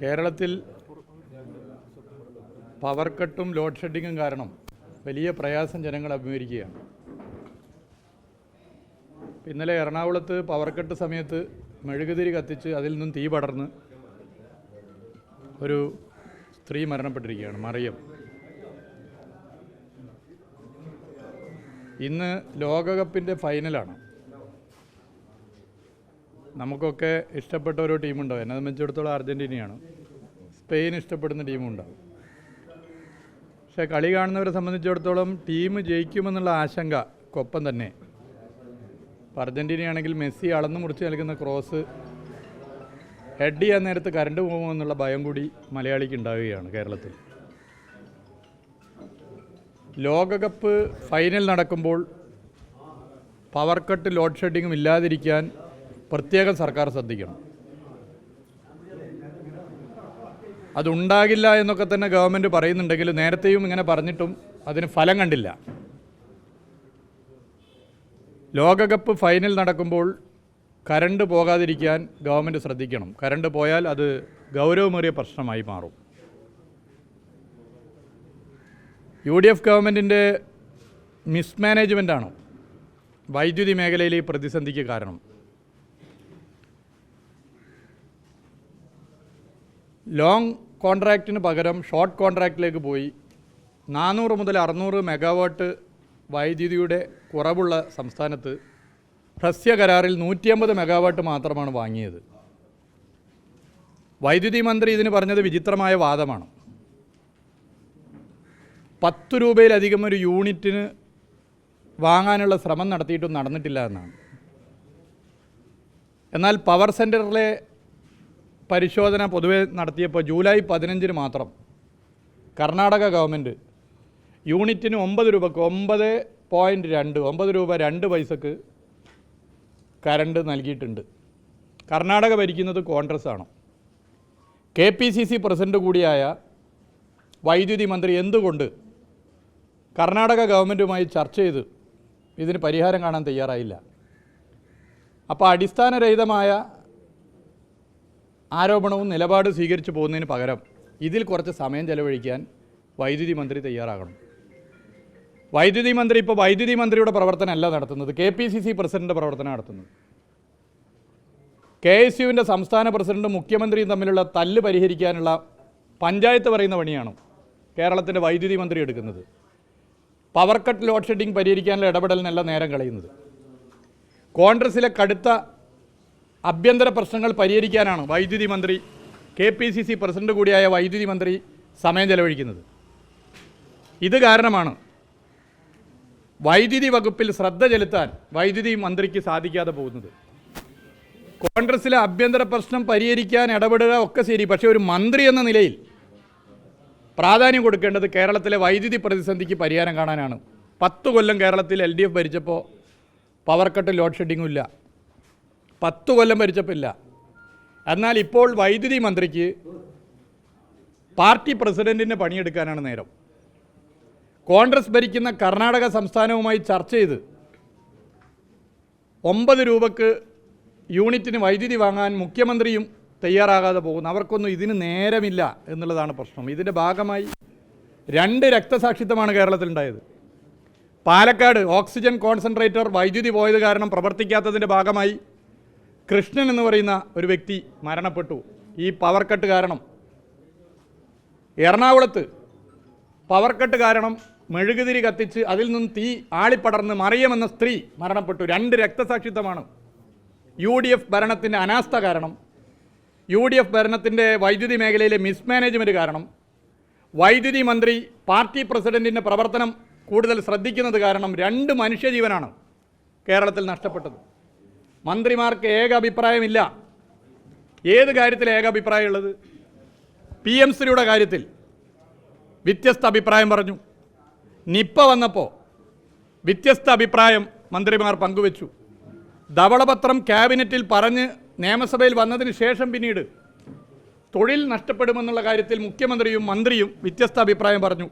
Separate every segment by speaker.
Speaker 1: കേരളത്തിൽ power കട്ടും load ഷെഡിങ്ങും കാരണം വലിയ പ്രയാസം ജനങ്ങൾ അഭിമുഖീകരിക്കുകയാണ്. ഇന്നലെ എറണാകുളത്ത് പവർ കട്ട് സമയത്ത് മെഴുകുതിരി കത്തിച്ച് അതിൽ നിന്നും തീ പടർന്ന് ഒരു സ്ത്രീ മരണപ്പെട്ടിരിക്കുകയാണ്, മറിയം. ഇന്ന് ലോകകപ്പിൻ്റെ ഫൈനലാണ്. നമുക്കൊക്കെ ഇഷ്ടപ്പെട്ട ഒരു ടീമുണ്ടാവും. എന്നെ സംബന്ധിച്ചിടത്തോളം അർജൻറ്റീനയാണ്. സ്പെയിൻ ഇഷ്ടപ്പെടുന്ന ടീമുണ്ടാവും. പക്ഷേ കളി കാണുന്നവരെ സംബന്ധിച്ചിടത്തോളം ടീം ജയിക്കുമെന്നുള്ള ആശങ്കക്കൊപ്പം തന്നെ അർജൻറ്റീനയാണെങ്കിൽ മെസ്സി അളന്നു മുറിച്ച് നൽകുന്ന ക്രോസ് ഹെഡ് ചെയ്യാൻ നേരത്ത് കറണ്ട് പോകുമെന്നുള്ള ഭയം കൂടി മലയാളിക്ക് ഉണ്ടാവുകയാണ് കേരളത്തിൽ. ലോകകപ്പ് ഫൈനൽ നടക്കുമ്പോൾ പവർ കട്ട് ലോഡ് ഷെഡിങ്ങും ഇല്ലാതിരിക്കാൻ പ്രത്യേകം സർക്കാർ ശ്രദ്ധിക്കണം. അതുണ്ടാകില്ല എന്നൊക്കെ തന്നെ ഗവൺമെൻറ് പറയുന്നുണ്ടെങ്കിൽ നേരത്തെയും ഇങ്ങനെ പറഞ്ഞിട്ടും അതിന് ഫലം കണ്ടില്ല. ലോകകപ്പ് ഫൈനൽ നടക്കുമ്പോൾ കറണ്ട് പോകാതിരിക്കാൻ ഗവൺമെൻറ് ശ്രദ്ധിക്കണം. കറണ്ട് പോയാൽ അത് ഗൗരവമേറിയ പ്രശ്നമായി മാറും. UDF ഗവൺമെൻറ്റിൻ്റെ മിസ്മാനേജ്മെൻറ്റാണ് വൈദ്യുതി മേഖലയിലെ ഈ പ്രതിസന്ധിക്ക് കാരണം. ലോങ് കോൺട്രാക്റ്റിന് പകരം ഷോർട്ട് കോൺട്രാക്റ്റിലേക്ക് പോയി 400 മുതൽ 600 മെഗാവാട്ട് വൈദ്യുതിയുടെ കുറവുള്ള സംസ്ഥാനത്ത് ഹ്രസ്വ കരാറിൽ 150 മെഗാവാട്ട് മാത്രമാണ് വാങ്ങിയത്. വൈദ്യുതി മന്ത്രി ഇതിന് പറഞ്ഞത് വിചിത്രമായ വാദമാണ്. 10 രൂപയിലധികം ഒരു യൂണിറ്റിന് വാങ്ങാനുള്ള ശ്രമം നടത്തിയിട്ടും നടന്നിട്ടില്ല എന്നാണ്. എന്നാൽ പവർ സെൻറ്ററിലെ പരിശോധന പൊതുവെ നടത്തിയപ്പോൾ ജൂലൈ 15 മാത്രം കർണാടക ഗവൺമെൻറ് യൂണിറ്റിന് 9 രൂപക്ക് 9.2 രൂപ 2 പൈസക്ക് കറണ്ട് നൽകിയിട്ടുണ്ട്. കർണാടക ഭരിക്കുന്നത് കോൺഗ്രസ് ആണ്. KPCC പ്രസിഡന്റ് കൂടിയായ വൈദ്യുതി മന്ത്രി എന്തുകൊണ്ട് കർണാടക ഗവൺമെൻറ്റുമായി ചർച്ച ചെയ്ത് ഇതിന് പരിഹാരം കാണാൻ തയ്യാറായില്ല? അപ്പോൾ അടിസ്ഥാനരഹിതമായ ആരോപണവും നിലപാട് സ്വീകരിച്ചു പോകുന്നതിന് പകരം ഇതിൽ കുറച്ച് സമയം ചെലവഴിക്കാൻ വൈദ്യുതി മന്ത്രി തയ്യാറാകണം. വൈദ്യുതി മന്ത്രി ഇപ്പോൾ വൈദ്യുതി മന്ത്രിയുടെ പ്രവർത്തനമല്ല നടത്തുന്നത്, KPCC പ്രസിഡന്റ് പ്രവർത്തനം നടത്തുന്നത്. KSUവിൻ്റെ സംസ്ഥാന പ്രസിഡന്റും മുഖ്യമന്ത്രിയും തമ്മിലുള്ള തല്ല് പരിഹരിക്കാനുള്ള പഞ്ചായത്ത് പറയുന്ന പണിയാണ് കേരളത്തിൻ്റെ വൈദ്യുതി മന്ത്രി എടുക്കുന്നത്. പവർ കട്ട് ലോഡ് ഷെഡിങ് പരിഹരിക്കാനുള്ള ഇടപെടലിനല്ല നേരം കളയുന്നത്. കോൺഗ്രസിലെ കടുത്ത ആഭ്യന്തര പ്രശ്നങ്ങൾ പരിഹരിക്കാനാണ് വൈദ്യുതി മന്ത്രി, KPCC പ്രസിഡന്റ് കൂടിയായ വൈദ്യുതി മന്ത്രി സമയം ചെലവഴിക്കുന്നത്. ഇത് കാരണമാണ് വൈദ്യുതി വകുപ്പിൽ ശ്രദ്ധ ചെലുത്താൻ വൈദ്യുതി മന്ത്രിക്ക് സാധിക്കാതെ പോകുന്നത്. കോൺഗ്രസിലെ ആഭ്യന്തര പ്രശ്നം പരിഹരിക്കാൻ ഇടപെടുക ഒക്കെ ശരി, പക്ഷേ ഒരു മന്ത്രി എന്ന നിലയിൽ പ്രാധാന്യം കൊടുക്കേണ്ടത് കേരളത്തിലെ വൈദ്യുതി പ്രതിസന്ധിക്ക് പരിഹാരം കാണാനാണ്. 10 കൊല്ലം കേരളത്തിൽ LDF ഭരിച്ചപ്പോൾ പവർ കട്ട് ലോഡ് ഷെഡിങ്ങും ഇല്ല. 10 കൊല്ലം ഭരിച്ചപ്പോൾ ഇല്ല. എന്നാൽ ഇപ്പോൾ വൈദ്യുതി മന്ത്രിക്ക് പാർട്ടി പ്രസിഡന്റിൻ്റെ പണിയെടുക്കാനാണ് നേരം. കോൺഗ്രസ് ഭരിക്കുന്ന കർണാടക സംസ്ഥാനവുമായി ചർച്ച ചെയ്ത് 9 രൂപക്ക് യൂണിറ്റിന് വൈദ്യുതി വാങ്ങാൻ മുഖ്യമന്ത്രിയും തയ്യാറാകാതെ പോകുന്നു. അവർക്കൊന്നും ഇതിന് നേരമില്ല എന്നുള്ളതാണ് പ്രശ്നം. ഇതിൻ്റെ ഭാഗമായി 2 രക്തസാക്ഷിത്വമാണ് കേരളത്തിലുണ്ടായത്. പാലക്കാട് ഓക്സിജൻ കോൺസെൻട്രേറ്റർ വൈദ്യുതി പോയത് കാരണം പ്രവർത്തിക്കാത്തതിൻ്റെ ഭാഗമായി കൃഷ്ണൻ എന്ന് പറയുന്ന ഒരു വ്യക്തി മരണപ്പെട്ടു ഈ പവർ കട്ട് കാരണം. എറണാകുളത്ത് പവർ കട്ട് കാരണം മെഴുകുതിരി കത്തിച്ച് അതിൽ നിന്നും തീ ആളിപ്പടർന്ന് മറിയം എന്ന സ്ത്രീ മരണപ്പെട്ടു. 2 രക്തസാക്ഷിത്വമാണ്. UDF ഭരണത്തിൻ്റെ അനാസ്ഥ കാരണം, UDF ഭരണത്തിൻ്റെ വൈദ്യുതി മേഖലയിലെ മിസ്മാനേജ്മെൻറ്റ് കാരണം, വൈദ്യുതി മന്ത്രി പാർട്ടി പ്രസിഡൻറ്റിൻ്റെ പ്രവർത്തനം കൂടുതൽ ശ്രദ്ധിക്കുന്നത് കാരണം 2 മനുഷ്യജീവനാണ് കേരളത്തിൽ നഷ്ടപ്പെട്ടത്. മന്ത്രിമാർക്ക് ഏക അഭിപ്രായമില്ല. ഏത് കാര്യത്തിൽ ഏക അഭിപ്രായമുള്ളത്? PMCയുടെ കാര്യത്തിൽ വ്യത്യസ്ത അഭിപ്രായം പറഞ്ഞു. നിപ്പ വന്നപ്പോൾ വ്യത്യസ്ത അഭിപ്രായം മന്ത്രിമാർ പങ്കുവച്ചു. ധവളപത്രം ക്യാബിനറ്റിൽ പറഞ്ഞ് നിയമസഭയിൽ വന്നതിന് ശേഷം പിന്നീട് തൊഴിൽ നഷ്ടപ്പെടുമെന്നുള്ള കാര്യത്തിൽ മുഖ്യമന്ത്രിയും മന്ത്രിയും വ്യത്യസ്ത അഭിപ്രായം പറഞ്ഞു.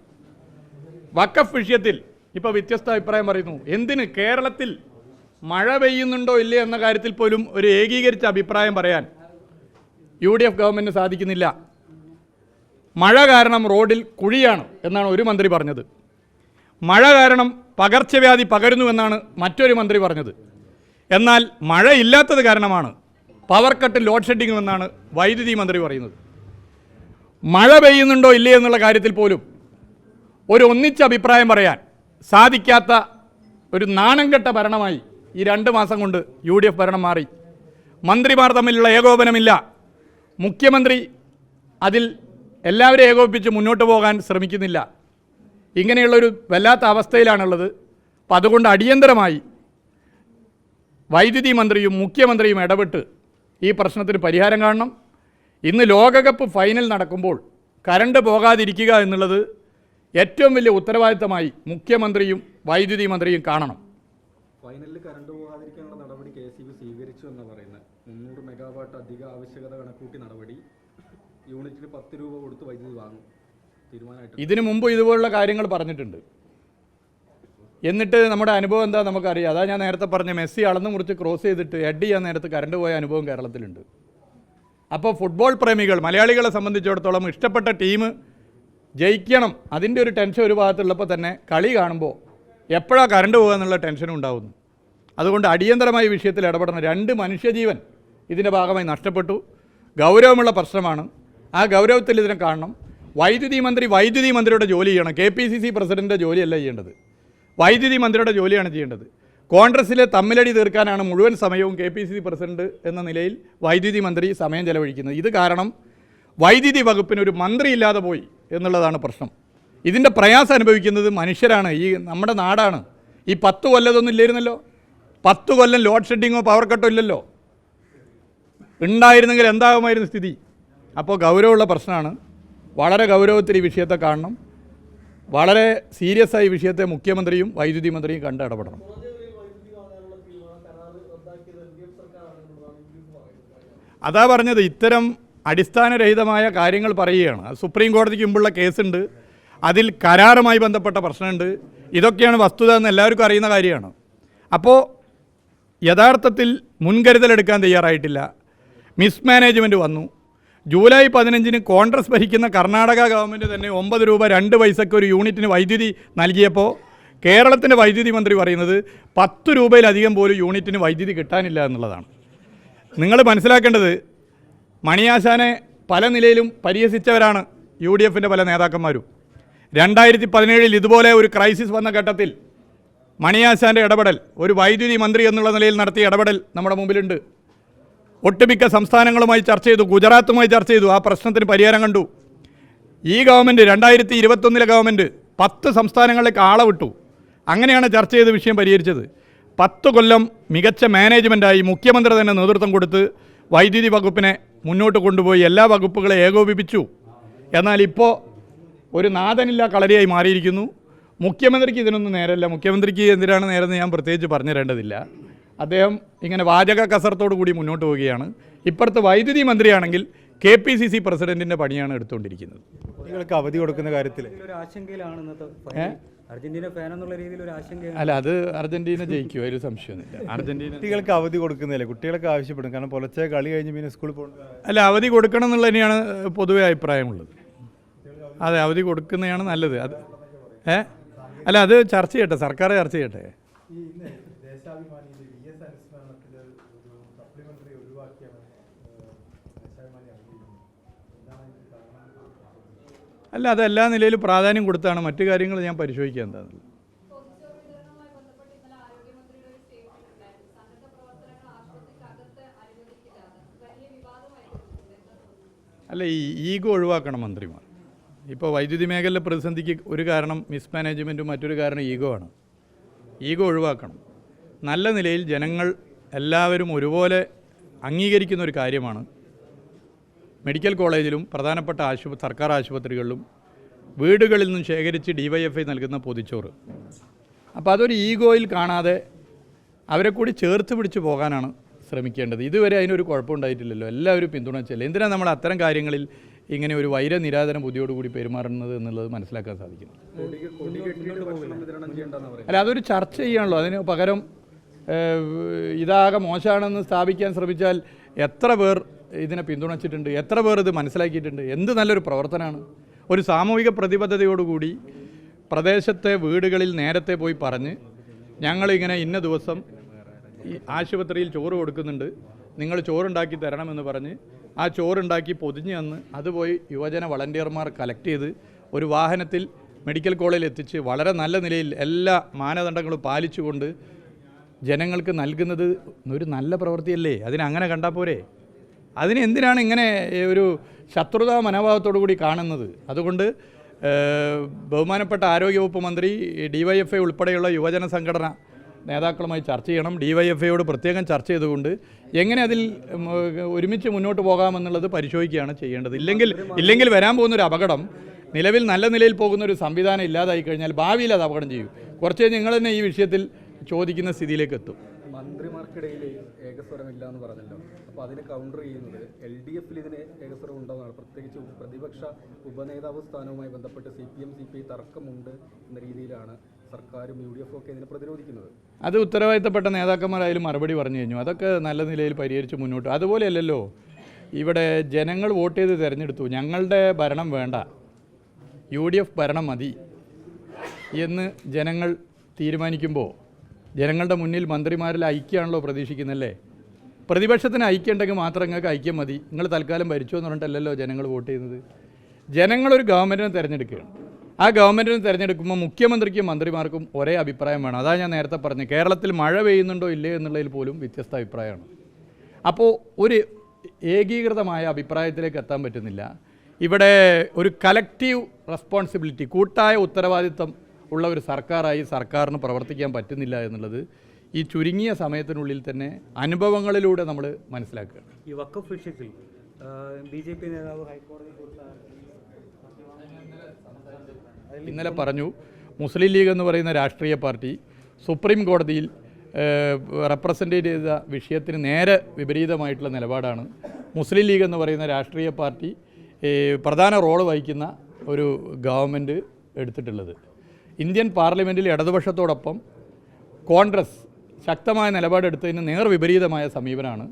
Speaker 1: വഖഫ് വിഷയത്തിൽ ഇപ്പോൾ വ്യത്യസ്ത അഭിപ്രായം പറയുന്നു. എന്തിന് കേരളത്തിൽ മഴ പെയ്യുന്നുണ്ടോ ഇല്ലേ എന്ന കാര്യത്തിൽ പോലും ഒരു ഏകീകരിച്ച അഭിപ്രായം പറയാൻ UDF ഗവൺമെൻറ്റിന് സാധിക്കുന്നില്ല. മഴ കാരണം റോഡിൽ കുഴിയാണ് എന്നാണ് ഒരു മന്ത്രി പറഞ്ഞത്. മഴ കാരണം പകർച്ചവ്യാധി പകരുന്നുവെന്നാണ് മറ്റൊരു മന്ത്രി പറഞ്ഞത്. എന്നാൽ മഴയില്ലാത്തത് കാരണമാണ് പവർ കട്ട് ലോഡ് ഷെഡിംഗ് എന്നാണ് വൈദ്യുതി മന്ത്രി പറയുന്നത്. മഴ പെയ്യുന്നുണ്ടോ ഇല്ലേ എന്നുള്ള കാര്യത്തിൽ പോലും ഒരു ഒന്നിച്ച അഭിപ്രായം പറയാൻ സാധിക്കാത്ത ഒരു നാണംകെട്ട ഭരണമായി ഈ 2 മാസം കൊണ്ട് UDF ഭരണം മാറി. മന്ത്രിമാർ തമ്മിലുള്ള ഏകോപനമില്ല. മുഖ്യമന്ത്രി അതിൽ എല്ലാവരെയും ഏകോപിപ്പിച്ച് മുന്നോട്ട് പോകാൻ ശ്രമിക്കുന്നില്ല. ഇങ്ങനെയുള്ളൊരു വല്ലാത്ത അവസ്ഥയിലാണുള്ളത്. അപ്പം അതുകൊണ്ട് അടിയന്തരമായി വൈദ്യുതി മന്ത്രിയും മുഖ്യമന്ത്രിയും ഇടപെട്ട് ഈ പ്രശ്നത്തിന് പരിഹാരം കാണണം. ഇന്ന് ലോകകപ്പ് ഫൈനൽ നടക്കുമ്പോൾ കറണ്ട് പോകാതിരിക്കുക എന്നുള്ളത് ഏറ്റവും വലിയ ഉത്തരവാദിത്തമായി മുഖ്യമന്ത്രിയും വൈദ്യുതി മന്ത്രിയും കാണണം.
Speaker 2: ഫൈനലിൽ കറണ്ട് പോകാതിരിക്കാനുള്ള നടപടി KSEB സ്വീകരിച്ചു എന്നാണ് പറയുന്നത്. 300 മെഗാവാട്ട് അധിക ആവശ്യകത കണക്കൂട്ടി നടപടി, യൂണിറ്റിന് 10 രൂപ കൊടുത്ത് വൈദ്യുതി വാങ്ങും തീരുമാനമായിട്ട്.
Speaker 1: ഇതിനു മുമ്പ് ഇതുപോലുള്ള കാര്യങ്ങൾ പറഞ്ഞിട്ടുണ്ട്. എന്നിട്ട് നമ്മുടെ അനുഭവം എന്താ നമുക്കറിയാം. അതാ ഞാൻ നേരത്തെ പറഞ്ഞ മെസ്സി അളന്ന് മുറിച്ച് ക്രോസ് ചെയ്തിട്ട് ഹെഡ് ചെയ്യാൻ നേരത്ത് കറണ്ട് പോയ അനുഭവം കേരളത്തിലുണ്ട്. അപ്പോൾ ഫുട്ബോൾ പ്രേമികൾ മലയാളികളെ സംബന്ധിച്ചിടത്തോളം ഇഷ്ടപ്പെട്ട ടീം ജയിക്കണം, അതിൻ്റെ ഒരു ടെൻഷൻ ഒരു ഭാഗത്തുള്ളപ്പോൾ തന്നെ കളി കാണുമ്പോൾ എപ്പോഴാണ് കറണ്ട് പോകുക എന്നുള്ള ടെൻഷനും ഉണ്ടാകുന്നു. അതുകൊണ്ട് അടിയന്തരമായ വിഷയത്തിൽ ഇടപെടണം. 2 മനുഷ്യജീവൻ ഇതിൻ്റെ ഭാഗമായി നഷ്ടപ്പെട്ടു. ഗൗരവമുള്ള പ്രശ്നമാണ്. ആ ഗൗരവത്തിൽ ഇതിനെ കാണണം. വൈദ്യുതി മന്ത്രിയുടെ ജോലി ചെയ്യണം. KPCC പ്രസിഡൻ്റിൻ്റെ ജോലിയല്ല ചെയ്യേണ്ടത്, വൈദ്യുതി മന്ത്രിയുടെ ജോലിയാണ് ചെയ്യേണ്ടത്. കോൺഗ്രസ്സിലെ തമ്മിലടി തീർക്കാനാണ് മുഴുവൻ സമയവും KPCC പ്രസിഡന്റ് എന്ന നിലയിൽ വൈദ്യുതി മന്ത്രി സമയം ചെലവഴിക്കുന്നത്. ഇത് കാരണം വൈദ്യുതി വകുപ്പിന് ഒരു മന്ത്രി ഇല്ലാതെ പോയി എന്നുള്ളതാണ് പ്രശ്നം. ഇതിൻ്റെ പ്രയാസം അനുഭവിക്കുന്നത് മനുഷ്യരാണ്, ഈ നമ്മുടെ നാടാണ്. ഈ 10 കൊല്ലതൊന്നും ഇല്ലായിരുന്നല്ലോ. 10 കൊല്ലം ലോഡ് ഷെഡിങ്ങോ പവർ കട്ടോ ഇല്ലല്ലോ. ഉണ്ടായിരുന്നെങ്കിൽ എന്താകുമായിരുന്നു സ്ഥിതി? അപ്പോൾ ഗൗരവമുള്ള പ്രശ്നമാണ്. വളരെ ഗൗരവത്തിൽ ഈ വിഷയത്തെ കാണണം. വളരെ സീരിയസ് ആയി വിഷയത്തെ മുഖ്യമന്ത്രിയും വൈദ്യുതി മന്ത്രിയും കണ്ട് ഇടപെടണം. അതാ പറഞ്ഞത്, ഇത്തരം അടിസ്ഥാനരഹിതമായ കാര്യങ്ങൾ പറയുകയാണ്. സുപ്രീം കോടതിക്ക് മുമ്പുള്ള കേസുണ്ട്, അതിൽ കരാറുമായി ബന്ധപ്പെട്ട പ്രശ്നമുണ്ട്. ഇതൊക്കെയാണ് വസ്തുത എന്ന് എല്ലാവർക്കും അറിയുന്ന കാര്യമാണ്. അപ്പോൾ യഥാർത്ഥത്തിൽ മുൻകരുതലെടുക്കാൻ തയ്യാറായിട്ടില്ല. മിസ്മാനേജ്മെൻറ്റ് വന്നു. ജൂലൈ 15 കോൺഗ്രസ് ഭരിക്കുന്ന കർണാടക ഗവൺമെൻറ് തന്നെ 9 രൂപ 2 പൈസയ്ക്ക് ഒരു യൂണിറ്റിന് വൈദ്യുതി നൽകിയപ്പോൾ കേരളത്തിൻ്റെ വൈദ്യുതി മന്ത്രി പറയുന്നത് 10 രൂപയിലധികം പോലും യൂണിറ്റിന് വൈദ്യുതി കിട്ടാനില്ല എന്നുള്ളതാണ്. നിങ്ങൾ മനസ്സിലാക്കേണ്ടത്, മണിയാശാനെ പല നിലയിലും പരിഹസിച്ചവരാണ് UDFൻ്റെ പല നേതാക്കന്മാരും. 2017 ഇതുപോലെ ഒരു ക്രൈസിസ് വന്ന ഘട്ടത്തിൽ മണിയാശാൻ്റെ ഇടപെടൽ, ഒരു വൈദ്യുതി മന്ത്രി എന്നുള്ള നിലയിൽ നടത്തിയ ഇടപെടൽ നമ്മുടെ മുമ്പിലുണ്ട്. ഒട്ടുമിക്ക സംസ്ഥാനങ്ങളുമായി ചർച്ച ചെയ്തു, ഗുജറാത്തുമായി ചർച്ച ചെയ്തു, ആ പ്രശ്നത്തിന് പരിഹാരം കണ്ടു. ഈ ഗവൺമെൻറ് 2021 ഗവൺമെൻറ് 10 സംസ്ഥാനങ്ങളിലേക്ക് ആളെ വിട്ടു. അങ്ങനെയാണ് ചർച്ച ചെയ്ത് വിഷയം പരിഹരിച്ചത്. 10 കൊല്ലം മികച്ച മാനേജ്മെൻറ്റായി മുഖ്യമന്ത്രി തന്നെ നേതൃത്വം കൊടുത്ത് വൈദ്യുതി വകുപ്പിനെ മുന്നോട്ട് കൊണ്ടുപോയി എല്ലാ വകുപ്പുകളെ ഏകോപിപ്പിച്ചു. എന്നാൽ ഇപ്പോൾ ഒരു നാഥനില്ല കളരിയായി മാറിയിരിക്കുന്നു. മുഖ്യമന്ത്രിക്ക് ഇതിനൊന്നും നേരമില്ല. മുഖ്യമന്ത്രിക്ക് എന്തിനാണ് നേരെന്ന് ഞാൻ പ്രത്യേകിച്ച് പറഞ്ഞു തരേണ്ടതില്ല. അദ്ദേഹം ഇങ്ങനെ വാചക കസർത്തോടു കൂടി മുന്നോട്ട് പോവുകയാണ്. ഇപ്പുറത്ത് വൈദ്യുതി മന്ത്രിയാണെങ്കിൽ KPCC പ്രസിഡന്റിൻ്റെ പണിയാണ് എടുത്തുകൊണ്ടിരിക്കുന്നത്.
Speaker 3: കുട്ടികൾക്ക് അവധി കൊടുക്കുന്ന കാര്യത്തിൽ
Speaker 2: അർജന്റീന ഫാൻ എന്നുള്ള രീതിയിൽ ഒരു ആശങ്കയാണ്.
Speaker 1: അല്ല, അത് അർജന്റീന ജയിക്കുമോ, ഒരു സംശയമൊന്നുമില്ല. അർജന്റീന
Speaker 3: കുട്ടികൾക്ക് അവധി കൊടുക്കുന്നില്ല, കുട്ടികളൊക്കെ ആവശ്യപ്പെടും. കാരണം പുലർച്ചെ കളി കഴിഞ്ഞ് പിന്നെ സ്കൂളിൽ പോകണം.
Speaker 1: അല്ല, അവധി കൊടുക്കണം എന്നുള്ള തന്നെയാണ് പൊതുവെ അഭിപ്രായമുള്ളത്. അതെ, അവധി കൊടുക്കുന്നതാണ് നല്ലത്. അത് അല്ല, അത് ചർച്ച ചെയ്യട്ടെ, സർക്കാർ ചർച്ച ചെയ്യട്ടെ. അല്ല, അത് എല്ലാ നിലയിലും പ്രാധാന്യം കൊടുത്താണ്. മറ്റു കാര്യങ്ങൾ ഞാൻ പരിശോധിക്കുക എന്താണെന്നുള്ളത്. അല്ല, ഈ ഈഗോ ഒഴിവാക്കണം മന്ത്രിമാർ. ഇപ്പോൾ വൈദ്യുതി മേഖലയിലെ പ്രതിസന്ധിക്ക് ഒരു കാരണം മിസ്മാനേജ്മെൻറ്റും മറ്റൊരു കാരണം ഈഗോ ആണ്. ഈഗോ ഒഴിവാക്കണം. നല്ല നിലയിൽ ജനങ്ങൾ എല്ലാവരും ഒരുപോലെ അംഗീകരിക്കുന്ന ഒരു കാര്യമാണ് മെഡിക്കൽ കോളേജിലും പ്രധാനപ്പെട്ട സർക്കാർ ആശുപത്രികളിലും വീടുകളിൽ നിന്നും ശേഖരിച്ച് DYFI നൽകുന്ന പൊതിച്ചോറ്. അപ്പോൾ അതൊരു ഈഗോയിൽ കാണാതെ അവരെ കൂടി ചേർത്ത് പിടിച്ച് പോകാനാണ് ശ്രമിക്കേണ്ടത്. ഇതുവരെ അതിനൊരു കുഴപ്പമുണ്ടായിട്ടില്ലല്ലോ, എല്ലാവരും പിന്തുണച്ചല്ലേ. എന്തിനാണ് നമ്മൾ അത്തരം കാര്യങ്ങളിൽ ഇങ്ങനെ ഒരു വൈരനിരാധന ബുദ്ധിയോടുകൂടി പെരുമാറുന്നത് എന്നുള്ളത് മനസ്സിലാക്കാൻ സാധിക്കും. അല്ല, അതൊരു ചർച്ച ചെയ്യാണല്ലോ. അതിന് പകരം ഇതാകെ മോശമാണെന്ന് സ്ഥാപിക്കാൻ ശ്രമിച്ചാൽ എത്ര പേർ ഇതിനെ പിന്തുണച്ചിട്ടുണ്ട്, എത്ര പേർ ഇത് മനസ്സിലാക്കിയിട്ടുണ്ട്, എന്ത് നല്ലൊരു പ്രവർത്തനമാണ്. ഒരു സാമൂഹിക പ്രതിബദ്ധതയോടുകൂടി പ്രദേശത്തെ വീടുകളിൽ നേരത്തെ പോയി പറഞ്ഞ് ഞങ്ങളിങ്ങനെ ഇന്ന ദിവസം ഈ ആശുപത്രിയിൽ ചോറ് കൊടുക്കുന്നുണ്ട്, നിങ്ങൾ ചോറുണ്ടാക്കി തരണമെന്ന് പറഞ്ഞ് ആ ചോറുണ്ടാക്കി പൊതിഞ്ഞ് തന്ന് അത് പോയി യുവജന വളണ്ടിയർമാർ കളക്ട് ചെയ്ത് ഒരു വാഹനത്തിൽ മെഡിക്കൽ കോളേജിൽ എത്തിച്ച് വളരെ നല്ല നിലയിൽ എല്ലാ മാനദണ്ഡങ്ങളും പാലിച്ചുകൊണ്ട് ജനങ്ങൾക്ക് നൽകുന്നത് ഒരു നല്ല പ്രവൃത്തിയല്ലേ? അതിനങ്ങനെ കണ്ടാൽ പോരെ? അതിന് എന്തിനാണ് ഇങ്ങനെ ഒരു ശത്രുതാ മനോഭാവത്തോടു കൂടി കാണുന്നത്? അതുകൊണ്ട് ബഹുമാനപ്പെട്ട ആരോഗ്യവകുപ്പ് മന്ത്രി DYFI ഉൾപ്പെടെയുള്ള യുവജന സംഘടന നേതാക്കളുമായി ചർച്ച ചെയ്യണം. DYFIയോട് പ്രത്യേകം ചർച്ച ചെയ്തുകൊണ്ട് എങ്ങനെ അതിൽ ഒരുമിച്ച് മുന്നോട്ട് പോകാമെന്നുള്ളത് പരിശോധിക്കുകയാണ് ചെയ്യേണ്ടത്. ഇല്ലെങ്കിൽ വരാൻ പോകുന്നൊരു അപകടം, നിലവിൽ നല്ല നിലയിൽ പോകുന്നൊരു സംവിധാനം ഇല്ലാതായി കഴിഞ്ഞാൽ ഭാവിയിൽ അത് അപകടം ചെയ്യും. കുറച്ച് നിങ്ങൾ തന്നെ ഈ വിഷയത്തിൽ ചോദിക്കുന്ന സ്ഥിതിയിലേക്ക് എത്തും.
Speaker 2: മന്ത്രിമാർക്കിടയിൽ ഏകസ്വരമില്ല എന്ന് പറഞ്ഞല്ലോ, അപ്പോൾ അതിന് കൗണ്ടർ ചെയ്യുന്നത് LDFൽ ഇതിന് ഏകസ്വരം ഉണ്ടെന്നാണ്. പ്രത്യേകിച്ച് പ്രതിപക്ഷ ഉപനേതാവ് സ്ഥാനവുമായി ബന്ധപ്പെട്ട് CPM CPI തർക്കമുണ്ട് എന്ന രീതിയിലാണ് സർക്കാരും UDF ഒക്കെ ഇതിനെ പ്രതിരോധിക്കുന്നത്.
Speaker 1: അത് ഉത്തരവാദിത്തപ്പെട്ട നേതാക്കന്മാരായാലും മറുപടി പറഞ്ഞു കഴിഞ്ഞു. അതൊക്കെ നല്ല നിലയിൽ പരിഹരിച്ച് മുന്നോട്ട്. അതുപോലെയല്ലല്ലോ ഇവിടെ ജനങ്ങൾ വോട്ട് ചെയ്ത് തിരഞ്ഞെടുത്തു, ഞങ്ങളുടെ ഭരണം വേണ്ട, UDF ഭരണം മതി എന്ന് ജനങ്ങൾ തീരുമാനിക്കുമ്പോൾ ജനങ്ങളുടെ മുന്നിൽ മന്ത്രിമാരിൽ ഐക്യമാണല്ലോ പ്രതീക്ഷിക്കുന്നല്ലേ? പ്രതിപക്ഷത്തിന് ഐക്യം ഉണ്ടെങ്കിൽ മാത്രം നിങ്ങൾക്ക് ഐക്യം മതി, നിങ്ങൾ തൽക്കാലം ഭരിച്ചു എന്ന് പറഞ്ഞിട്ടല്ലല്ലോ ജനങ്ങൾ വോട്ട് ചെയ്യുന്നത്. ജനങ്ങളൊരു ഗവൺമെൻറ്റിനെ തിരഞ്ഞെടുക്കുകയാണ്. ആ ഗവൺമെൻറ്റിനെ തിരഞ്ഞെടുക്കുമ്പോൾ മുഖ്യമന്ത്രിക്കും മന്ത്രിമാർക്കും ഒരേ അഭിപ്രായം വേണം. അതാണ് ഞാൻ നേരത്തെ പറഞ്ഞത്. കേരളത്തിൽ മഴ പെയ്യുന്നുണ്ടോ ഇല്ലേ എന്നുള്ളതിൽ പോലും വ്യത്യസ്ത അഭിപ്രായമാണ്. അപ്പോൾ ഒരു ഏകീകൃതമായ അഭിപ്രായത്തിലേക്ക് എത്താൻ പറ്റുന്നില്ല. ഇവിടെ ഒരു കലക്റ്റീവ് റെസ്പോൺസിബിലിറ്റി, കൂട്ടായ ഉത്തരവാദിത്വം ഉള്ള ഒരു സർക്കാരായി സർക്കാരിന് പ്രവർത്തിക്കാൻ പറ്റുന്നില്ല എന്നുള്ളത് ഈ ചുരുങ്ങിയ സമയത്തിനുള്ളിൽ തന്നെ അനുഭവങ്ങളിലൂടെ നമ്മൾ മനസ്സിലാക്കുകയാണ്.
Speaker 4: ഈ വഖഫ് വിഷയത്തിൽ BJP നേതാവ് ഹൈക്കോടതി
Speaker 1: ഇന്നലെ പറഞ്ഞു, മുസ്ലിം ലീഗ് എന്ന് പറയുന്ന രാഷ്ട്രീയ പാർട്ടി സുപ്രീം കോടതിയിൽ റെപ്രസെൻ്റ് ചെയ്ത വിഷയത്തിന് നേരെ വിപരീതമായിട്ടുള്ള നിലപാടാണ് മുസ്ലിം ലീഗ് എന്ന് പറയുന്ന രാഷ്ട്രീയ പാർട്ടി പ്രധാന റോള് വഹിക്കുന്ന ഒരു ഗവൺമെൻറ് എടുത്തിട്ടുള്ളത്. ഇന്ത്യൻ പാർലമെൻറ്റിൽ ഇടതുപക്ഷത്തോടൊപ്പം കോൺഗ്രസ് ശക്തമായ നിലപാടെടുത്തതിന് നേർവിപരീതമായ സമീപനമാണ്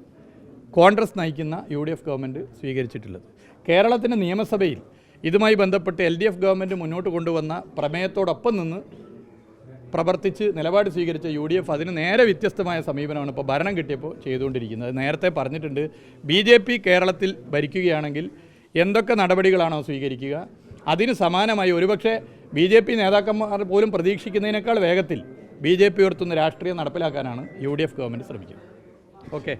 Speaker 1: കോൺഗ്രസ് നയിക്കുന്ന UDF ഗവൺമെൻറ് സ്വീകരിച്ചിട്ടുള്ളത്. കേരളത്തിൻ്റെ നിയമസഭയിൽ ഇതുമായി ബന്ധപ്പെട്ട് LDF ഗവൺമെൻറ് മുന്നോട്ട് കൊണ്ടുവന്ന പ്രമേയത്തോടൊപ്പം നിന്ന് പ്രവർത്തിച്ച് നിലപാട് സ്വീകരിച്ച UDF അതിന് നേരെ വ്യത്യസ്തമായ സമീപനമാണ് ഇപ്പോൾ ഭരണം കിട്ടിയപ്പോൾ ചെയ്തുകൊണ്ടിരിക്കുന്നത്. നേരത്തെ പറഞ്ഞിട്ടുണ്ട്, BJP കേരളത്തിൽ ഭരിക്കുകയാണെങ്കിൽ എന്തൊക്കെ നടപടികളാണോ സ്വീകരിക്കുക അതിന് സമാനമായി ഒരുപക്ഷെ BJP നേതാക്കന്മാർ പോലും പ്രതീക്ഷിക്കുന്നതിനേക്കാൾ വേഗത്തിൽ BJP ഉയർത്തുന്ന രാഷ്ട്രീയം നടപ്പിലാക്കാനാണ് UDF ഗവൺമെൻറ് ശ്രമിക്കുന്നത്. ഓക്കെ.